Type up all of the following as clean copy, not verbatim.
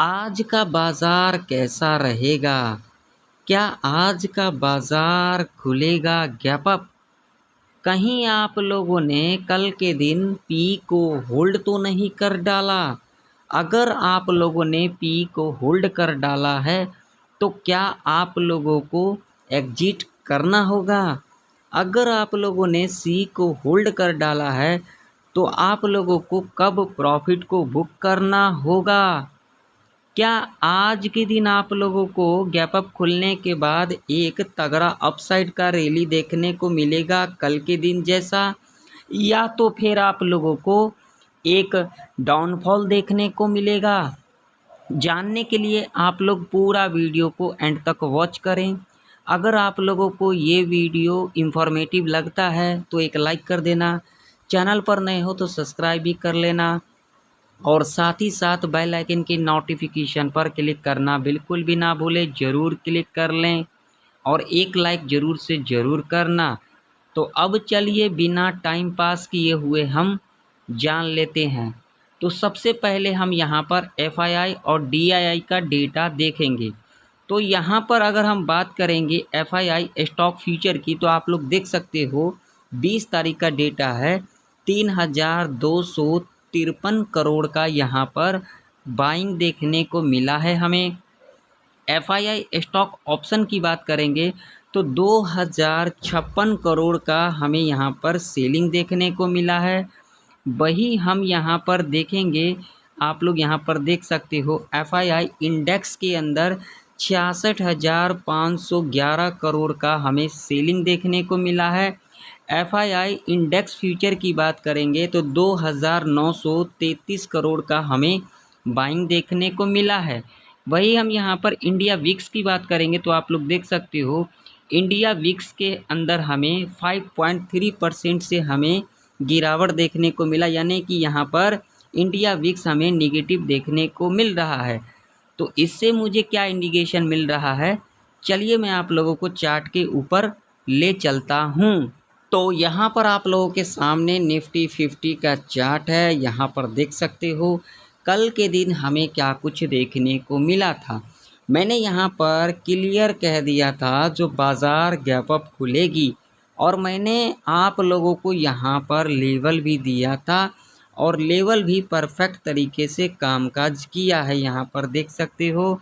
आज का बाज़ार कैसा रहेगा? क्या आज का बाज़ार खुलेगा गैप अप? कहीं आप लोगों ने कल के दिन पी को होल्ड तो नहीं कर डाला? अगर आप लोगों ने पी को होल्ड कर डाला है, तो क्या आप लोगों को एग्ज़िट करना होगा? अगर आप लोगों ने सी को होल्ड कर डाला है, तो आप लोगों को कब प्रॉफ़िट को बुक करना होगा? क्या आज के दिन आप लोगों को गैप अप खुलने के बाद एक तगड़ा अपसाइड का रैली देखने को मिलेगा कल के दिन जैसा, या तो फिर आप लोगों को एक डाउनफॉल देखने को मिलेगा? जानने के लिए आप लोग पूरा वीडियो को एंड तक वॉच करें। अगर आप लोगों को ये वीडियो इन्फॉर्मेटिव लगता है तो एक लाइक कर देना, चैनल पर नए हो तो सब्सक्राइब भी कर लेना और साथ ही साथ बेल आइकन की नोटिफिकेशन पर क्लिक करना बिल्कुल भी ना भूलें। ज़रूर क्लिक कर लें और एक लाइक ज़रूर से ज़रूर करना। तो अब चलिए बिना टाइम पास किए हुए हम जान लेते हैं। तो सबसे पहले हम यहाँ पर एफआईआई और डीआईआई का डेटा देखेंगे। तो यहाँ पर अगर हम बात करेंगे एफआईआई स्टॉक फ्यूचर की, तो आप लोग देख सकते हो 20 तारीख का डेटा है। 3,253 करोड़ का यहाँ पर बाइंग देखने को मिला है हमें। एफआईआई स्टॉक ऑप्शन की बात करेंगे तो 2,056 करोड़ का हमें यहाँ पर सेलिंग देखने को मिला है। वही हम यहाँ पर देखेंगे, आप लोग यहाँ पर देख सकते हो एफआईआई इंडेक्स के अंदर 66,511 करोड़ का हमें सेलिंग देखने को मिला है। एफआईआई इंडेक्स फ्यूचर की बात करेंगे तो 2,933 करोड़ का हमें बाइंग देखने को मिला है। वही हम यहाँ पर इंडिया विक्स की बात करेंगे तो आप लोग देख सकते हो इंडिया विक्स के अंदर हमें 5.3% से हमें गिरावट देखने को मिला, यानी कि यहाँ पर इंडिया विक्स हमें निगेटिव देखने को मिल रहा है। तो इससे मुझे क्या इंडिकेशन मिल रहा है, चलिए मैं आप लोगों को चार्ट के ऊपर ले चलता हूँ। तो यहाँ पर आप लोगों के सामने निफ्टी 50 का चार्ट है। यहाँ पर देख सकते हो कल के दिन हमें क्या कुछ देखने को मिला था। मैंने यहाँ पर क्लियर कह दिया था जो बाज़ार गैप अप खुलेगी, और मैंने आप लोगों को यहाँ पर लेवल भी दिया था और लेवल भी परफेक्ट तरीके से कामकाज किया है। यहाँ पर देख सकते हो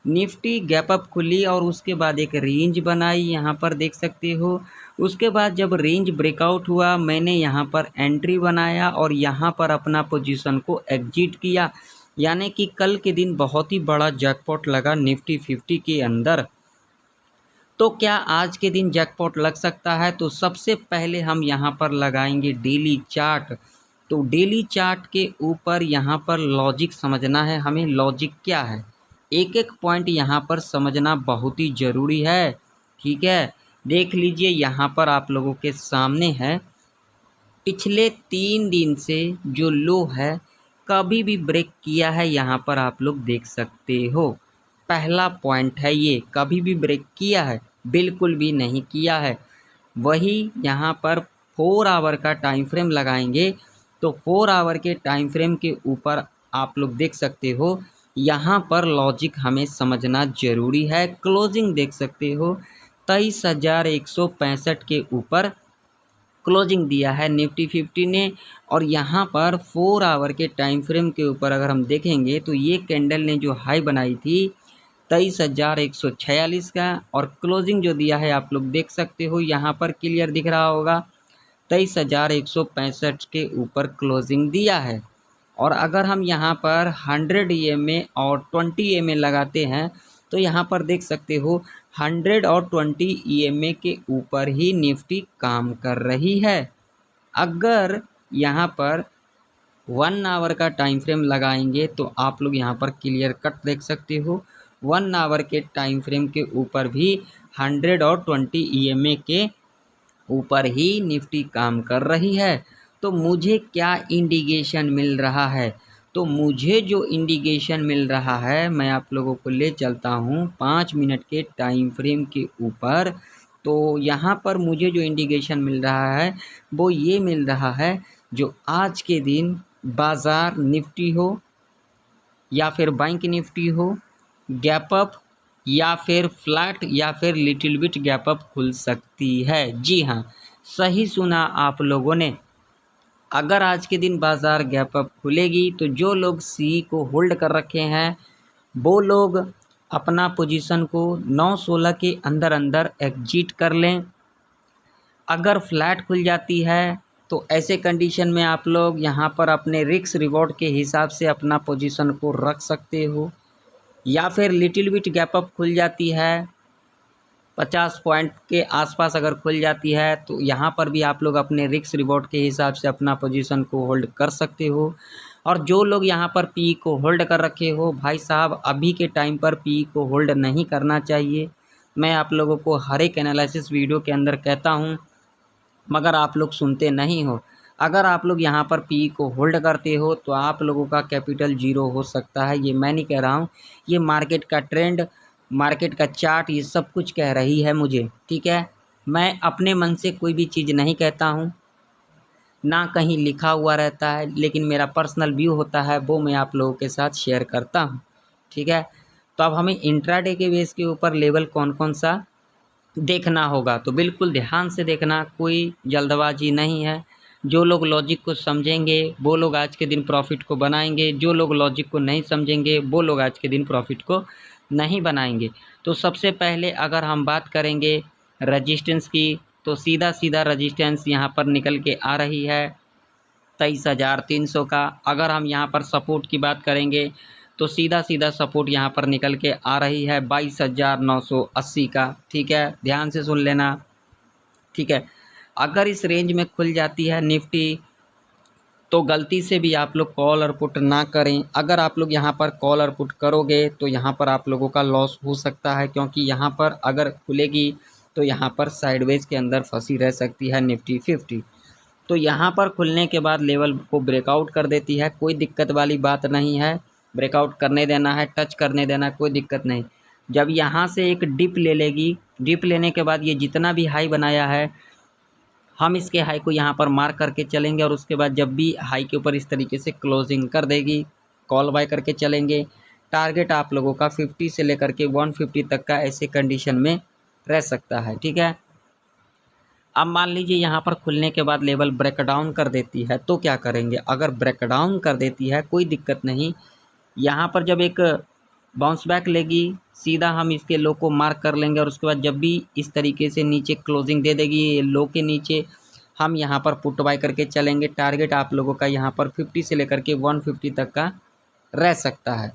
निफ्टी गैप अप खुली और उसके बाद एक रेंज बनाई, यहाँ पर देख सकते हो। उसके बाद जब रेंज ब्रेकआउट हुआ, मैंने यहाँ पर एंट्री बनाया और यहाँ पर अपना पोजीशन को एग्जिट किया, यानी कि कल के दिन बहुत ही बड़ा जैकपॉट लगा निफ्टी 50 के अंदर। तो क्या आज के दिन जैकपॉट लग सकता है? तो सबसे पहले हम यहाँ पर लगाएंगे डेली चार्ट। तो डेली चार्ट के ऊपर यहाँ पर लॉजिक समझना है हमें। लॉजिक क्या है, एक एक पॉइंट यहाँ पर समझना बहुत ही ज़रूरी है, ठीक है। देख लीजिए यहाँ पर आप लोगों के सामने है, पिछले 3 दिन से जो लो है कभी भी ब्रेक किया है, यहाँ पर आप लोग देख सकते हो। पहला पॉइंट है ये, कभी भी ब्रेक किया है? बिल्कुल भी नहीं किया है। वही यहाँ पर 4 आवर का टाइम फ्रेम लगाएंगे तो 4 आवर के टाइम फ्रेम के ऊपर आप लोग देख सकते हो यहाँ पर लॉजिक हमें समझना ज़रूरी है। क्लोजिंग देख सकते हो 23,165 के ऊपर क्लोजिंग दिया है निफ्टी 50 ने, और यहाँ पर 4 आवर के टाइम फ्रेम के ऊपर अगर हम देखेंगे तो ये कैंडल ने जो हाई बनाई थी 23,146 का, और क्लोजिंग जो दिया है आप लोग देख सकते हो यहाँ पर क्लियर दिख रहा होगा 23,165 के ऊपर क्लोजिंग दिया है। और अगर हम यहाँ पर 100 EMA और 20 EMA लगाते हैं तो यहाँ पर देख सकते हो 100 और 20 EMA के ऊपर ही निफ्टी काम कर रही है। अगर यहाँ पर 1 आवर का टाइम फ्रेम लगाएंगे तो आप लोग यहाँ पर क्लियर कट देख सकते हो 1 आवर के टाइम फ्रेम के ऊपर भी 100 और 20 EMA के ऊपर ही निफ्टी काम कर रही है। तो मुझे क्या इंडिकेशन मिल रहा है? तो मुझे जो इंडिकेशन मिल रहा है मैं आप लोगों को ले चलता हूँ 5 मिनट के टाइम फ्रेम के ऊपर। तो यहाँ पर मुझे जो इंडिकेशन मिल रहा है वो ये मिल रहा है, जो आज के दिन बाज़ार निफ्टी हो या फिर बैंक निफ्टी हो, गैप अप या फिर फ्लैट या फिर लिटिल बिट गैप अप खुल सकती है। जी हाँ, सही सुना आप लोगों ने। अगर आज के दिन बाज़ार गैप अप खुलेगी तो जो लोग सी को होल्ड कर रखे हैं वो लोग अपना पोजीशन को 9-16 के अंदर अंदर एग्जिट कर लें। अगर फ्लैट खुल जाती है तो ऐसे कंडीशन में आप लोग यहाँ पर अपने रिस्क रिवॉर्ड के हिसाब से अपना पोजीशन को रख सकते हो। या फिर लिटिल बिट गैप अप खुल जाती है 50 पॉइंट के आसपास अगर खुल जाती है तो यहाँ पर भी आप लोग अपने रिस्क रिवॉर्ड के हिसाब से अपना पोजीशन को होल्ड कर सकते हो। और जो लोग यहाँ पर पी को होल्ड कर रखे हो, भाई साहब अभी के टाइम पर पी को होल्ड नहीं करना चाहिए। मैं आप लोगों को हर एक एनालिसिस वीडियो के अंदर कहता हूँ, मगर आप लोग सुनते नहीं हो। अगर आप लोग यहाँ पर पी को होल्ड करते हो तो आप लोगों का कैपिटल ज़ीरो हो सकता है। ये मैं नहीं कह रहा हूँ, ये मार्केट का ट्रेंड, मार्केट का चार्ट, ये सब कुछ कह रही है मुझे, ठीक है। मैं अपने मन से कोई भी चीज़ नहीं कहता हूँ, ना कहीं लिखा हुआ रहता है, लेकिन मेरा पर्सनल व्यू होता है वो मैं आप लोगों के साथ शेयर करता हूँ, ठीक है। तो अब हमें इंट्राडे के बेस के ऊपर लेवल कौन कौन सा देखना होगा, तो बिल्कुल ध्यान से देखना, कोई जल्दबाजी नहीं है। जो लोग लॉजिक को समझेंगे वो लोग आज के दिन प्रॉफिट को बनाएंगे, जो लोग लॉजिक को नहीं समझेंगे वो लोग आज के दिन प्रॉफिट को नहीं बनाएंगे। तो सबसे पहले अगर हम बात करेंगे रजिस्टेंस की, तो सीधा सीधा रजिस्टेंस यहाँ पर निकल के आ रही है 23,300 का। अगर हम यहाँ पर सपोर्ट की बात करेंगे तो सीधा सीधा सपोर्ट यहाँ पर निकल के आ रही है 22,980 का, ठीक है। ध्यान से सुन लेना, ठीक है। अगर इस रेंज में खुल जाती है निफ्टी तो गलती से भी आप लोग कॉल और पुट ना करें। अगर आप लोग यहाँ पर कॉल और पुट करोगे तो यहाँ पर आप लोगों का लॉस हो सकता है, क्योंकि यहाँ पर अगर खुलेगी तो यहाँ पर साइडवेज के अंदर फंसी रह सकती है निफ्टी 50। तो यहाँ पर खुलने के बाद लेवल को ब्रेकआउट कर देती है, कोई दिक्कत वाली बात नहीं है, ब्रेकआउट करने देना है, टच करने देना, कोई दिक्कत नहीं। जब यहाँ से एक डिप ले लेगी, डिप लेने के बाद ये जितना भी हाई बनाया है हम इसके हाई को यहाँ पर मार्क करके चलेंगे, और उसके बाद जब भी हाई के ऊपर इस तरीके से क्लोजिंग कर देगी कॉल बाय करके चलेंगे। टारगेट आप लोगों का 50 से लेकर के 150 तक का ऐसे कंडीशन में रह सकता है, ठीक है। अब मान लीजिए यहाँ पर खुलने के बाद लेवल ब्रेकडाउन कर देती है तो क्या करेंगे। अगर ब्रेकडाउन कर देती है कोई दिक्कत नहीं, यहाँ पर जब एक बाउंस बैक लेगी सीधा हम इसके लो को मार्क कर लेंगे, और उसके बाद जब भी इस तरीके से नीचे क्लोजिंग दे देगी लो के नीचे, हम यहाँ पर पुट बाय करके चलेंगे। टारगेट आप लोगों का यहाँ पर 50 से लेकर के 150 तक का रह सकता है।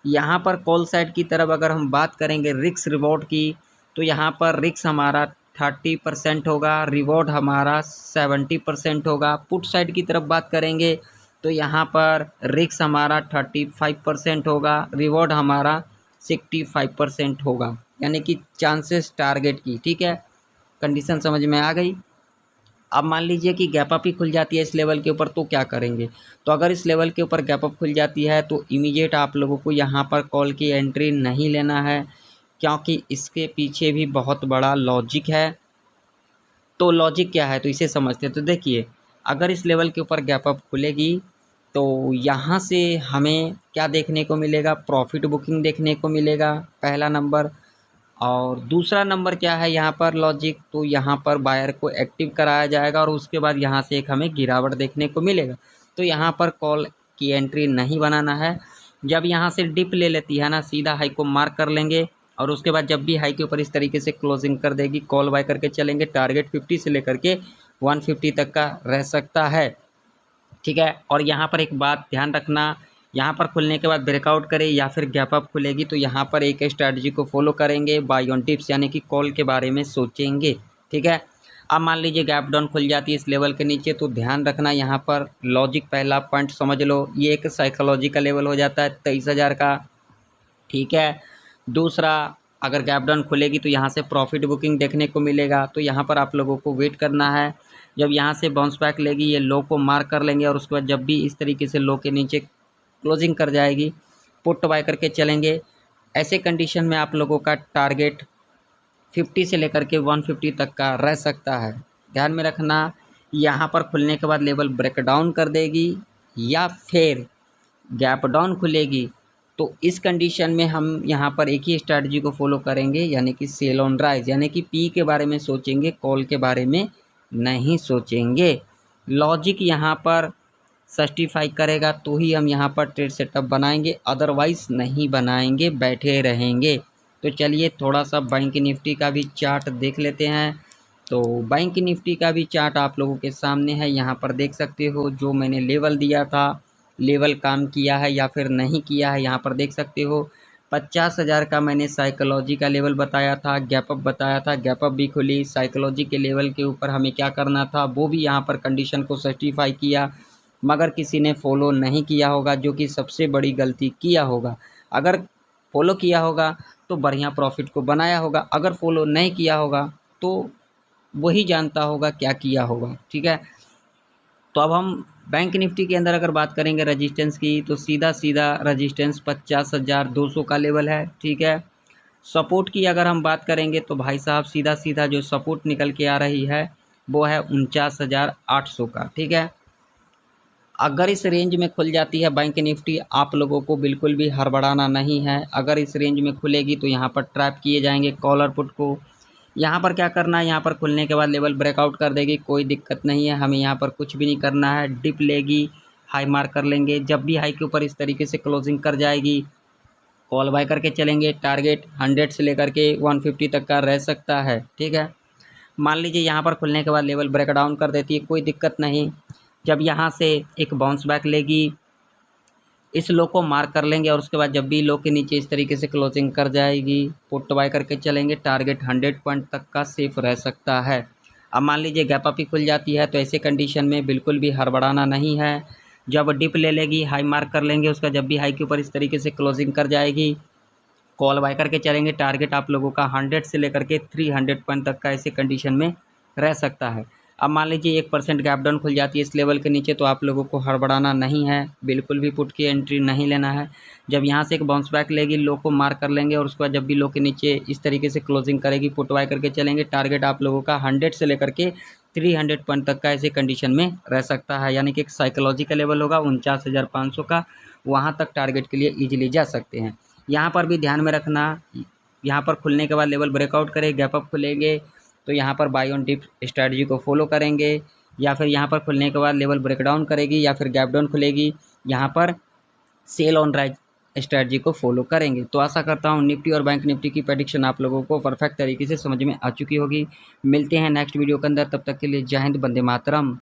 यहाँ पर कॉल साइड की तरफ अगर हम बात करेंगे रिस्क रिवॉर्ड की, तो यहाँ पर रिस्क हमारा 30% होगा, रिवॉर्ड हमारा 70% होगा। पुट साइड की तरफ बात करेंगे तो यहाँ पर रिस्क हमारा 35% होगा, रिवॉर्ड हमारा 65% होगा, यानी कि चांसेस टारगेट की, ठीक है। कंडीशन समझ में आ गई। अब मान लीजिए कि गैप अप ही खुल जाती है इस लेवल के ऊपर तो क्या करेंगे। तो अगर इस लेवल के ऊपर गैप अप खुल जाती है तो इमीडिएट आप लोगों को यहाँ पर कॉल की एंट्री नहीं लेना है, क्योंकि इसके पीछे भी बहुत बड़ा लॉजिक है। तो लॉजिक क्या है तो इसे समझते हैं। तो देखिए, अगर इस लेवल के ऊपर गैप अप खुलेगी तो यहाँ से हमें क्या देखने को मिलेगा, प्रॉफिट बुकिंग देखने को मिलेगा, पहला नंबर। और दूसरा नंबर क्या है यहाँ पर लॉजिक, तो यहाँ पर बायर को एक्टिव कराया जाएगा और उसके बाद यहाँ से एक हमें गिरावट देखने को मिलेगा। तो यहाँ पर कॉल की एंट्री नहीं बनाना है। जब यहाँ से डिप ले लेती है ना, सीधा हाई को मार्क कर लेंगे, और उसके बाद जब भी हाई के ऊपर इस तरीके से क्लोजिंग कर देगी कॉल बाय करके चलेंगे। टारगेट 50 से लेकर के 150 तक का रह सकता है, ठीक है। और यहाँ पर एक बात ध्यान रखना, यहाँ पर खुलने के बाद ब्रेकआउट करे या फिर गैप अप खुलेगी तो यहाँ पर एक स्ट्रैटेजी को फॉलो करेंगे, बाय ऑन टिप्स, यानी कि कॉल के बारे में सोचेंगे, ठीक है। अब मान लीजिए गैप डाउन खुल जाती है इस लेवल के नीचे, तो ध्यान रखना यहाँ पर लॉजिक, पहला पॉइंट समझ लो, ये एक साइकोलॉजी का लेवल हो जाता है 23,000 का, ठीक है। दूसरा, अगर गैप डाउन खुलेगी तो यहाँ से प्रॉफिट बुकिंग देखने को मिलेगा, तो यहाँ पर आप लोगों को वेट करना है। जब यहाँ से बाउंस बैक लेगी ये लो को मार्क कर लेंगे, और उसके बाद जब भी इस तरीके से लो के नीचे क्लोजिंग कर जाएगी पुट बाय करके चलेंगे। ऐसे कंडीशन में आप लोगों का टारगेट 50 से लेकर के 150 तक का रह सकता है। ध्यान में रखना, यहाँ पर खुलने के बाद लेवल ब्रेक डाउन कर देगी या फिर गैप डाउन खुलेगी तो इस कंडीशन में हम यहाँ पर एक ही स्ट्रैटेजी को फॉलो करेंगे, यानी कि सेल ऑन राइज, यानी कि पी के बारे में सोचेंगे, कॉल के बारे में नहीं सोचेंगे। लॉजिक यहाँ पर जस्टिफाई करेगा तो ही हम यहाँ पर ट्रेड सेटअप बनाएंगे, अदरवाइज नहीं बनाएंगे, बैठे रहेंगे। तो चलिए थोड़ा सा बैंक निफ्टी का भी चार्ट देख लेते हैं। तो बैंक निफ्टी का भी चार्ट आप लोगों के सामने है, यहाँ पर देख सकते हो जो मैंने लेवल दिया था, लेवल काम किया है या फिर नहीं किया है, यहाँ पर देख सकते हो। 50,000 का मैंने साइकोलॉजी का लेवल बताया था, गैप अप बताया था, गैप अप भी खुली। साइकोलॉजी के लेवल के ऊपर हमें क्या करना था वो भी यहाँ पर कंडीशन को सर्टिफाई किया, मगर किसी ने फॉलो नहीं किया होगा, जो कि सबसे बड़ी गलती किया होगा। अगर फॉलो किया होगा तो बढ़िया प्रॉफिट को बनाया होगा, अगर फॉलो नहीं किया होगा तो वही जानता होगा क्या किया होगा। ठीक है, तो अब हम बैंक निफ्टी के अंदर अगर बात करेंगे रजिस्टेंस की, तो सीधा सीधा रजिस्टेंस 50,200 का लेवल है। ठीक है, सपोर्ट की अगर हम बात करेंगे तो भाई साहब सीधा सीधा जो सपोर्ट निकल के आ रही है वो है 49,800 का। ठीक है, अगर इस रेंज में खुल जाती है बैंक निफ्टी, आप लोगों को बिल्कुल भी हड़बड़ाना नहीं है। अगर इस रेंज में खुलेगी तो यहाँ पर ट्रैप किए जाएंगे कॉलर पुट को। यहाँ पर क्या करना है, यहाँ पर खुलने के बाद लेवल ब्रेकआउट कर देगी, कोई दिक्कत नहीं है, हमें यहाँ पर कुछ भी नहीं करना है। डिप लेगी, हाई मार्क कर लेंगे, जब भी हाई के ऊपर इस तरीके से क्लोजिंग कर जाएगी कॉल बाय करके चलेंगे। टारगेट 100 से लेकर के 150 तक का रह सकता है। ठीक है, मान लीजिए यहाँ पर खुलने के बाद लेवल ब्रेकडाउन कर देती है, कोई दिक्कत नहीं। जब यहाँ से एक बाउंस बैक लेगी, इस लो को मार्क कर लेंगे और उसके बाद जब भी लो के नीचे इस तरीके से क्लोजिंग कर जाएगी पुट बाय करके चलेंगे। टारगेट 100 पॉइंट तक का सेफ रह सकता है। अब मान लीजिए गैप अप ही खुल जाती है तो ऐसे कंडीशन में बिल्कुल भी हड़बड़ाना नहीं है। जब डिप ले लेगी, हाई मार्क कर लेंगे, उसका जब भी हाई के ऊपर इस तरीके से क्लोजिंग कर जाएगी कॉल बाय करके चलेंगे। टारगेट आप लोगों का 100 से लेकर के 300 पॉइंट तक का ऐसे कंडीशन में रह सकता है। अब मान लीजिए 1% गैप डाउन खुल जाती है इस लेवल के नीचे, तो आप लोगों को हड़बड़ाना नहीं है, बिल्कुल भी पुट की एंट्री नहीं लेना है। जब यहाँ से एक बाउंस बैक लेगी, लो को मार्क कर लेंगे और उसके बाद जब भी लो के नीचे इस तरीके से क्लोजिंग करेगी पुट बाय करके चलेंगे। टारगेट आप लोगों का 100 से लेकर के 300 पॉइंट तक का ऐसे कंडीशन में रह सकता है, यानी कि एक साइकोलॉजी का लेवल होगा 49,500 का, वहाँ तक टारगेट के लिए ईजिली जा सकते हैं। यहाँ पर भी ध्यान में रखना, यहाँ पर खुलने के बाद लेवल ब्रेकआउट करे, गैप अप खुलेंगे तो यहाँ पर बाय ऑन डिप स्ट्रैटेजी को फॉलो करेंगे, या फिर यहाँ पर खुलने के बाद लेवल ब्रेकडाउन करेगी या फिर गैप डाउन खुलेगी, यहाँ पर सेल ऑन राइज स्ट्रैटेजी को फॉलो करेंगे। तो आशा करता हूँ निफ्टी और बैंक निफ्टी की प्रेडिक्शन आप लोगों को परफेक्ट तरीके से समझ में आ चुकी होगी। मिलते हैं नेक्स्ट वीडियो के अंदर, तब तक के लिए जय हिंद, वंदे मातरम।